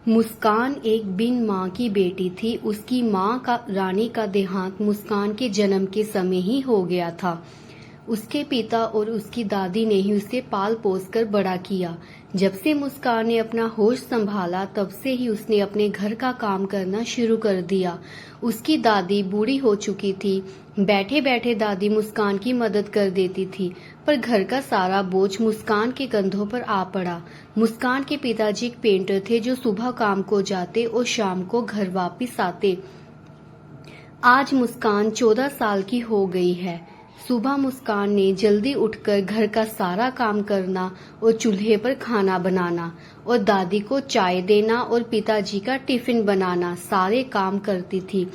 मुस्कान एक बिन माँ की बेटी थी। उसकी माँ का रानी का देहांत मुस्कान के जन्म के समय ही हो गया था। उसके पिता और उसकी दादी ने ही उसे पाल पोस कर बड़ा किया। जब से मुस्कान ने अपना होश संभाला तब से ही उसने अपने घर का काम करना शुरू कर दिया। उसकी दादी बूढ़ी हो चुकी थी। बैठे बैठे दादी मुस्कान की मदद कर देती थी, पर घर का सारा बोझ मुस्कान के कंधों पर आ पड़ा। मुस्कान के पिताजी एक पेंटर थे जो सुबह काम को जाते और शाम को घर वापस आते। आज मुस्कान 14 साल की हो गई है। सुबह मुस्कान ने जल्दी उठकर घर का सारा काम करना और चूल्हे पर खाना बनाना और दादी को चाय देना और पिताजी का टिफिन बनाना सारे काम करती थी।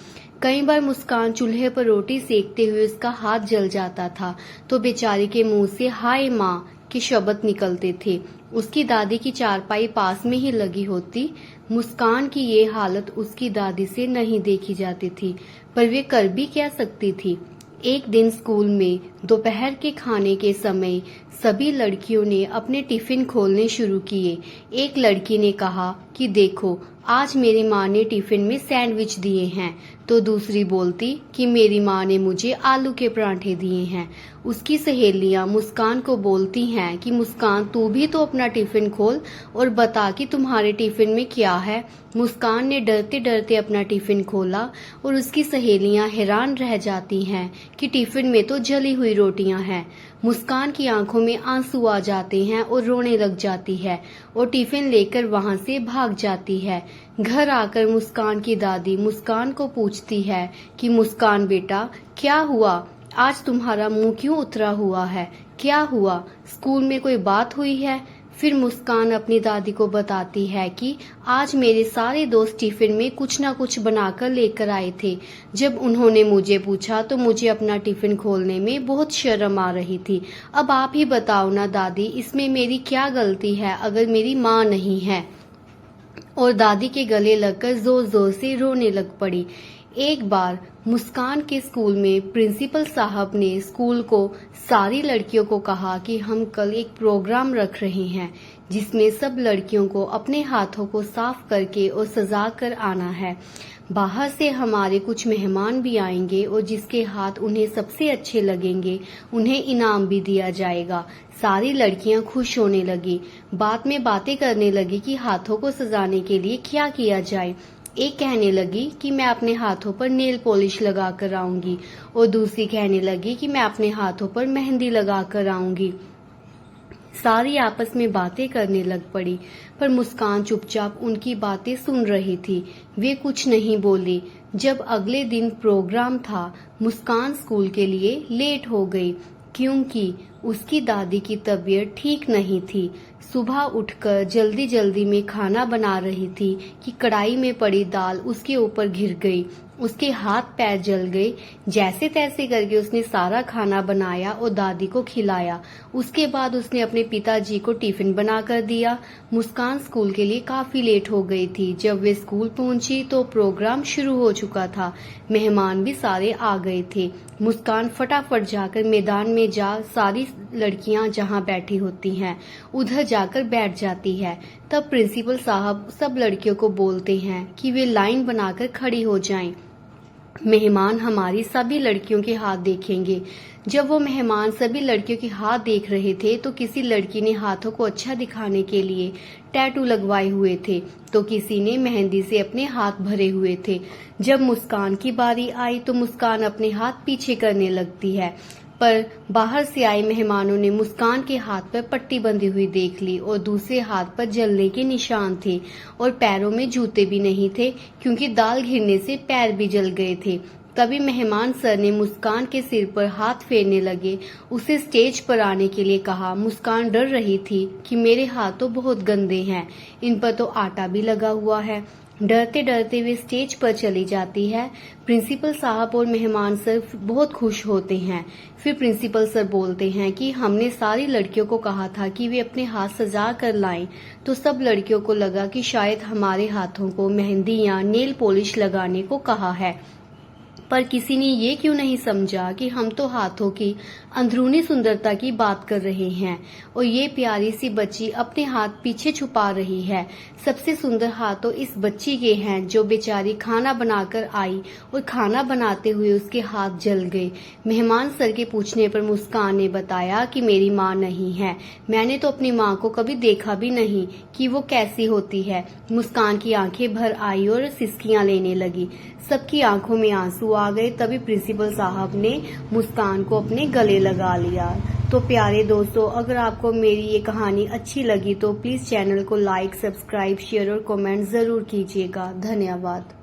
कई बार मुस्कान चूल्हे पर रोटी सेकते हुए उसका हाथ जल जाता था तो बेचारी के मुंह से हाय माँ के शब्द निकलते थे। उसकी दादी की चारपाई पास में ही लगी होती। मुस्कान की ये हालत उसकी दादी से नहीं देखी जाती थी, पर वे कर भी क्या सकती थी। एक दिन स्कूल में दोपहर के खाने के समय सभी लड़कियों ने अपने टिफिन खोलने शुरू किए। एक लड़की ने कहा कि देखो, आज मेरी माँ ने टिफिन में सैंडविच दिए हैं, तो दूसरी बोलती कि मेरी माँ ने मुझे आलू के परांठे दिए हैं। उसकी सहेलियां मुस्कान को बोलती हैं कि मुस्कान, तू भी तो अपना टिफिन खोल और बता कि तुम्हारे टिफिन में क्या है। मुस्कान ने डरते डरते अपना टिफिन खोला और उसकी सहेलियां हैरान रह जाती हैं कि टिफिन में तो जली हुई रोटियां हैं। मुस्कान की आंखों में आंसू आ जाते हैं और रोने लग जाती है और टिफिन लेकर वहां से भाग जाती है। घर आकर मुस्कान की दादी मुस्कान को पूछती है कि मुस्कान बेटा, क्या हुआ? आज तुम्हारा मुंह क्यों उतरा हुआ है? क्या हुआ? स्कूल में कोई बात हुई है? फिर मुस्कान अपनी दादी को बताती है कि आज मेरे सारे दोस्त टिफिन में कुछ ना कुछ बनाकर लेकर आए थे। जब उन्होंने मुझे पूछा तो मुझे अपना टिफिन खोलने में बहुत शर्म आ रही थी। अब आप ही बताओ ना दादी, इसमें मेरी क्या गलती है अगर मेरी माँ नहीं है? और दादी के गले लगकर जोर जोर से रोने लग पड़ी। एक बार मुस्कान के स्कूल में प्रिंसिपल साहब ने स्कूल को सारी लड़कियों को कहा कि हम कल एक प्रोग्राम रख रहे हैं जिसमें सब लड़कियों को अपने हाथों को साफ करके और सजा कर आना है। बाहर से हमारे कुछ मेहमान भी आएंगे और जिसके हाथ उन्हें सबसे अच्छे लगेंगे उन्हें इनाम भी दिया जाएगा। सारी लड़कियां खुश होने लगी। बाद में बातें करने लगी कि हाथों को सजाने के लिए क्या किया जाए। एक कहने लगी कि मैं अपने हाथों पर नेल पॉलिश लगा कर आऊंगी और दूसरी कहने लगी कि मैं अपने हाथों पर मेहंदी लगा कर आऊंगी। सारी आपस में बातें करने लग पड़ी, पर मुस्कान चुपचाप उनकी बातें सुन रही थी। वे कुछ नहीं बोली। जब अगले दिन प्रोग्राम था, मुस्कान स्कूल के लिए लेट हो गई क्योंकि उसकी दादी की तबीयत ठीक नहीं थी। सुबह उठकर जल्दी जल्दी में खाना बना रही थी कि कढ़ाई में पड़ी दाल उसके ऊपर गिर गई। उसके हाथ पैर जल गए। जैसे तैसे करके उसने सारा खाना बनाया और दादी को खिलाया। उसके बाद उसने अपने पिताजी को टिफिन बना कर दिया। मुस्कान स्कूल के लिए काफी लेट हो गई थी। जब वे स्कूल पहुंची तो प्रोग्राम शुरू हो चुका था। मेहमान भी सारे आ गए थे। मुस्कान फटाफट जाकर मैदान में जा सारी लड़कियां जहां बैठी होती हैं उधर जाकर बैठ जाती है। तब प्रिंसिपल साहब सब लड़कियों को बोलते हैं कि वे लाइन बनाकर खड़ी हो जाएं। मेहमान हमारी सभी लड़कियों के हाथ देखेंगे। जब वो मेहमान सभी लड़कियों के हाथ देख रहे थे तो किसी लड़की ने हाथों को अच्छा दिखाने के लिए टैटू लगवाए हुए थे तो किसी ने मेहंदी से अपने हाथ भरे हुए थे। जब मुस्कान की बारी आई तो मुस्कान अपने हाथ पीछे करने लगती है, पर बाहर से आए मेहमानों ने मुस्कान के हाथ पर पट्टी बंधी हुई देख ली और दूसरे हाथ पर जलने के निशान थे और पैरों में जूते भी नहीं थे क्योंकि दाल घिरने से पैर भी जल गए थे। तभी मेहमान सर ने मुस्कान के सिर पर हाथ फेरने लगे। उसे स्टेज पर आने के लिए कहा। मुस्कान डर रही थी कि मेरे हाथ तो बहुत गंदे हैं, इन पर तो आटा भी लगा हुआ है। डरते डरते वे स्टेज पर चली जाती है। प्रिंसिपल साहब और मेहमान सर बहुत खुश होते हैं। फिर प्रिंसिपल सर बोलते हैं कि हमने सारी लड़कियों को कहा था कि वे अपने हाथ सजा कर लाएं, तो सब लड़कियों को लगा कि शायद हमारे हाथों को मेहंदी या नेल पॉलिश लगाने को कहा है। पर किसी ने ये क्यों नहीं समझा कि हम तो हाथों की अंदरूनी सुंदरता की बात कर रहे हैं और ये प्यारी सी बच्ची अपने हाथ पीछे छुपा रही है। सबसे सुंदर हाथ तो इस बच्ची के हैं जो बेचारी खाना बनाकर आई और खाना बनाते हुए उसके हाथ जल गए। मेहमान सर के पूछने पर मुस्कान ने बताया कि मेरी माँ नहीं है, मैंने तो अपनी माँ को कभी देखा भी नहीं कि वो कैसी होती है। मुस्कान की आंखें भर आई और सिसकियां लेने लगी। सबकी आंखों में आंसू आ गए। तभी प्रिंसिपल साहब ने मुस्कान को अपने गले लगा लिया। तो प्यारे दोस्तों, अगर आपको मेरी ये कहानी अच्छी लगी तो प्लीज चैनल को लाइक, सब्सक्राइब, शेयर और कमेंट जरूर कीजिएगा। धन्यवाद।